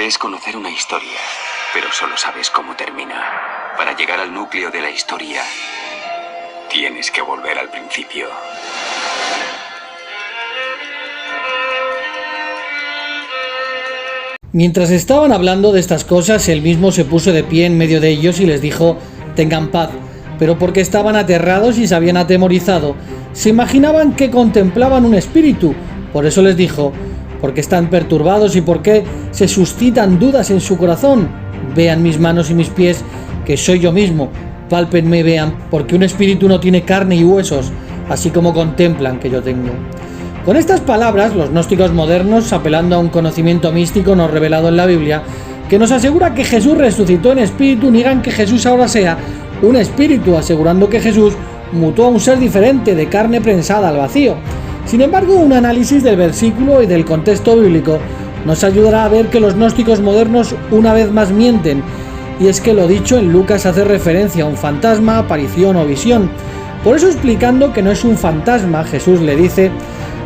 Crees conocer una historia, pero solo sabes cómo termina. Para llegar al núcleo de la historia, tienes que volver al principio. Mientras estaban hablando de estas cosas, él mismo se puso de pie en medio de ellos y les dijo: tengan paz. Pero porque estaban aterrados y se habían atemorizado, se imaginaban que contemplaban un espíritu. Por eso les dijo: ¿por qué están perturbados y por qué se suscitan dudas en su corazón? Vean mis manos y mis pies, que soy yo mismo. Pálpenme y vean, porque un espíritu no tiene carne y huesos, así como contemplan que yo tengo. Con estas palabras, los gnósticos modernos, apelando a un conocimiento místico no revelado en la Biblia, que nos asegura que Jesús resucitó en espíritu, niegan que Jesús ahora sea un espíritu, asegurando que Jesús mutó a un ser diferente, de carne prensada al vacío. Sin embargo, un análisis del versículo y del contexto bíblico nos ayudará a ver que los gnósticos modernos una vez más mienten, y es que lo dicho en Lucas hace referencia a un fantasma, aparición o visión. Por eso, explicando que no es un fantasma, Jesús le dice: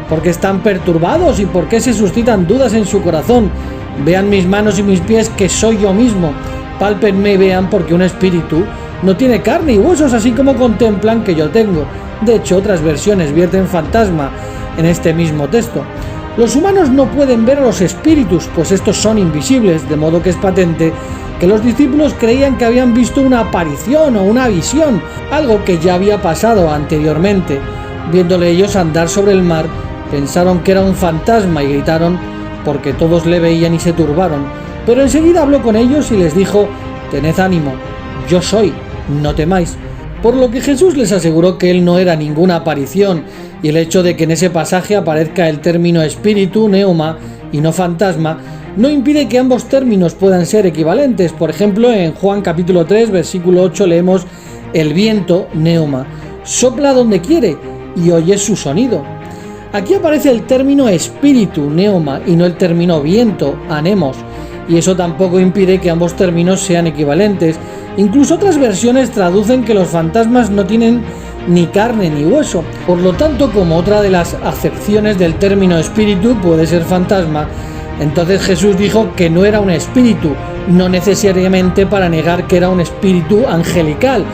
¿por qué están perturbados y por qué se suscitan dudas en su corazón? Vean mis manos y mis pies, que soy yo mismo. Pálpenme y vean, porque un espíritu no tiene carne y huesos, así como contemplan que yo tengo. De hecho, otras versiones vierten fantasma en este mismo texto. Los humanos no pueden ver a los espíritus, pues estos son invisibles, de modo que es patente que los discípulos creían que habían visto una aparición o una visión, algo que ya había pasado anteriormente. Viéndole ellos andar sobre el mar, pensaron que era un fantasma y gritaron, porque todos le veían y se turbaron. Pero enseguida habló con ellos y les dijo: tened ánimo, yo soy, no temáis. Por lo que Jesús les aseguró que él no era ninguna aparición, y el hecho de que en ese pasaje aparezca el término espíritu, neuma, y no fantasma, no impide que ambos términos puedan ser equivalentes. Por ejemplo, en Juan capítulo 3, versículo 8 leemos: el viento, neuma, sopla donde quiere y oyes su sonido. Aquí aparece el término espíritu, neuma, y no el término viento, anemos, y eso tampoco impide que ambos términos sean equivalentes. Incluso otras versiones traducen que los fantasmas no tienen ni carne ni hueso. Por lo tanto, como otra de las acepciones del término espíritu puede ser fantasma, entonces Jesús dijo que no era un espíritu, no necesariamente para negar que era un espíritu angelical,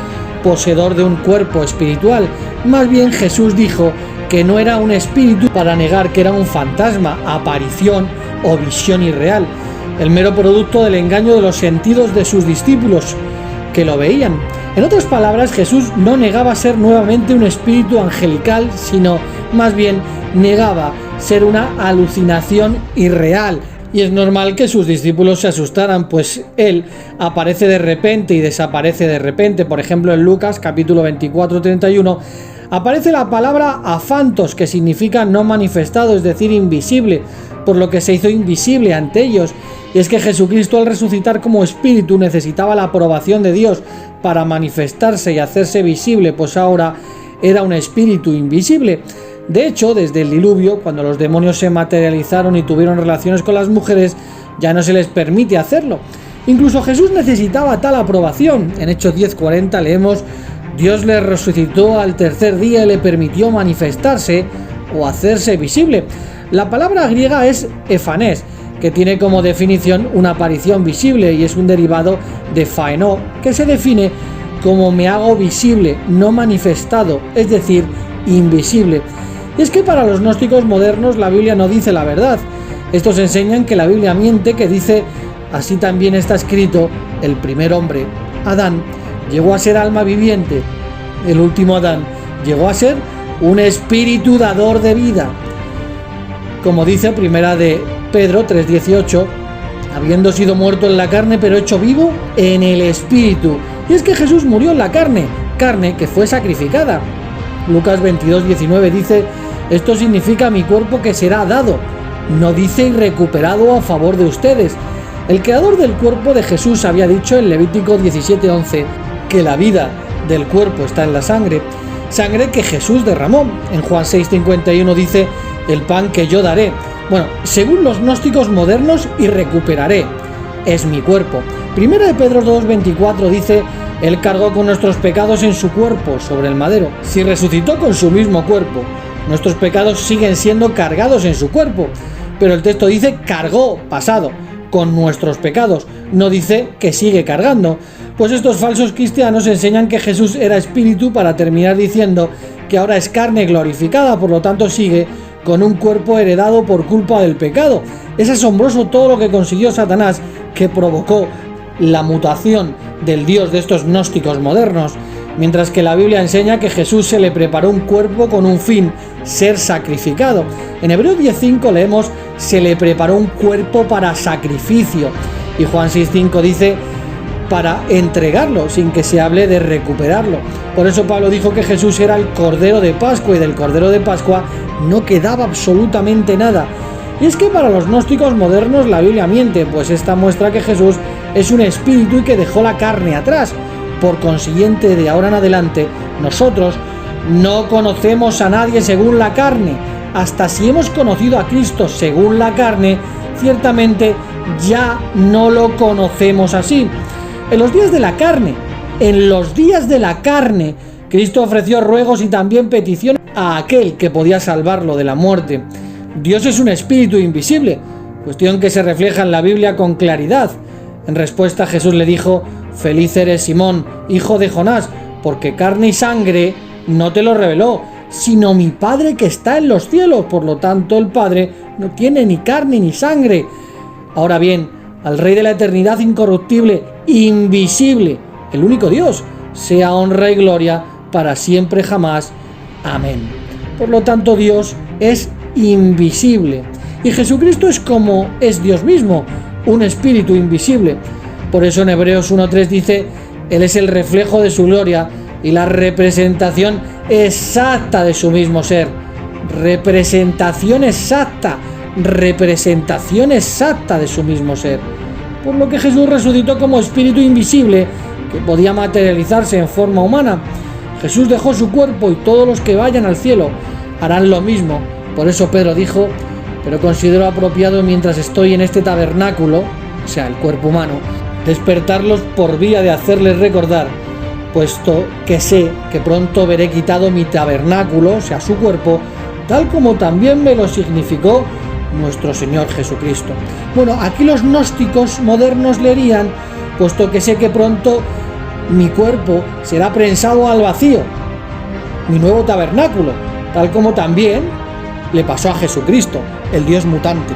poseedor de un cuerpo espiritual. Más bien, Jesús dijo que no era un espíritu para negar que era un fantasma, aparición o visión irreal, el mero producto del engaño de los sentidos de sus discípulos, que lo veían. En otras palabras, Jesús no negaba ser nuevamente un espíritu angelical, sino más bien negaba ser una alucinación irreal. Y es normal que sus discípulos se asustaran, pues él aparece de repente y desaparece de repente. Por ejemplo, en Lucas capítulo 24, 31 aparece la palabra aphantos, que significa no manifestado, es decir, invisible, por lo que se hizo invisible ante ellos. Y es que Jesucristo, al resucitar como espíritu, necesitaba la aprobación de Dios para manifestarse y hacerse visible, pues ahora era un espíritu invisible. De hecho, desde el diluvio, cuando los demonios se materializaron y tuvieron relaciones con las mujeres, ya no se les permite hacerlo. Incluso Jesús necesitaba tal aprobación. En Hechos 10:40 leemos: Dios le resucitó al tercer día y le permitió manifestarse o hacerse visible. La palabra griega es efanés, que tiene como definición una aparición visible, y es un derivado de phaeno, que se define como me hago visible, no manifestado, es decir, invisible. Y es que para los gnósticos modernos la Biblia no dice la verdad. Estos enseñan que la Biblia miente, que dice: así también está escrito, el primer hombre, Adán, llegó a ser alma viviente, el último Adán llegó a ser un espíritu dador de vida. Como dice primera de Pedro 3:18, habiendo sido muerto en la carne, pero hecho vivo en el espíritu. Y es que Jesús murió en la carne, carne que fue sacrificada. Lucas 22:19 dice: esto significa mi cuerpo que será dado. No dice y recuperado a favor de ustedes. El creador del cuerpo de Jesús había dicho en Levítico 17:11 que la vida del cuerpo está en la sangre, sangre que Jesús derramó. En Juan 6:51 dice: el pan que yo daré. Bueno, según los gnósticos modernos, y recuperaré, es mi cuerpo. Primera de Pedro 2:24 dice: él cargó con nuestros pecados en su cuerpo sobre el madero. Si resucitó con su mismo cuerpo, nuestros pecados siguen siendo cargados en su cuerpo. Pero el texto dice cargó, pasado, con nuestros pecados, no dice que sigue cargando. Pues estos falsos cristianos enseñan que Jesús era espíritu para terminar diciendo que ahora es carne glorificada, por lo tanto sigue con un cuerpo heredado por culpa del pecado. Es asombroso todo lo que consiguió Satanás, que provocó la mutación del Dios de estos gnósticos modernos, mientras que la Biblia enseña que Jesús se le preparó un cuerpo con un fin, ser sacrificado. En Hebreos 10:5 leemos: se le preparó un cuerpo para sacrificio, y Juan 6:5 dice: para entregarlo, sin que se hable de recuperarlo. Por eso Pablo dijo que Jesús era el Cordero de Pascua, y del Cordero de Pascua no quedaba absolutamente nada. Y es que para los gnósticos modernos la Biblia miente, pues esta muestra que Jesús es un espíritu y que dejó la carne atrás. Por consiguiente, de ahora en adelante, nosotros no conocemos a nadie según la carne. Hasta si hemos conocido a Cristo según la carne, ciertamente ya no lo conocemos así. En los días de la carne, Cristo ofreció ruegos y también peticiones a aquel que podía salvarlo de la muerte. Dios es un espíritu invisible, cuestión que se refleja en la Biblia con claridad. En respuesta, Jesús le dijo: feliz eres, Simón, hijo de Jonás, porque carne y sangre no te lo reveló, sino mi Padre que está en los cielos. Por lo tanto, el Padre no tiene ni carne ni sangre. Ahora bien, al Rey de la eternidad incorruptible, invisible, el único Dios, sea honra y gloria para siempre jamás. Amén. Por lo tanto, Dios es invisible, y Jesucristo es como es Dios mismo, un espíritu invisible. Por eso en Hebreos 1:3 dice: Él es el reflejo de su gloria y la representación exacta de su mismo ser. Representación exacta de su mismo ser. Por lo que Jesús resucitó como espíritu invisible que podía materializarse en forma humana. Jesús dejó su cuerpo, y todos los que vayan al cielo harán lo mismo. Por eso Pedro dijo: pero considero apropiado, mientras estoy en este tabernáculo, o sea, el cuerpo humano, despertarlos por vía de hacerles recordar, puesto que sé que pronto veré quitado mi tabernáculo, o sea, su cuerpo, tal como también me lo significó nuestro Señor Jesucristo. Bueno, aquí los gnósticos modernos leerían: puesto que sé que pronto mi cuerpo será prensado al vacío, mi nuevo tabernáculo, tal como también le pasó a Jesucristo, el Dios mutante.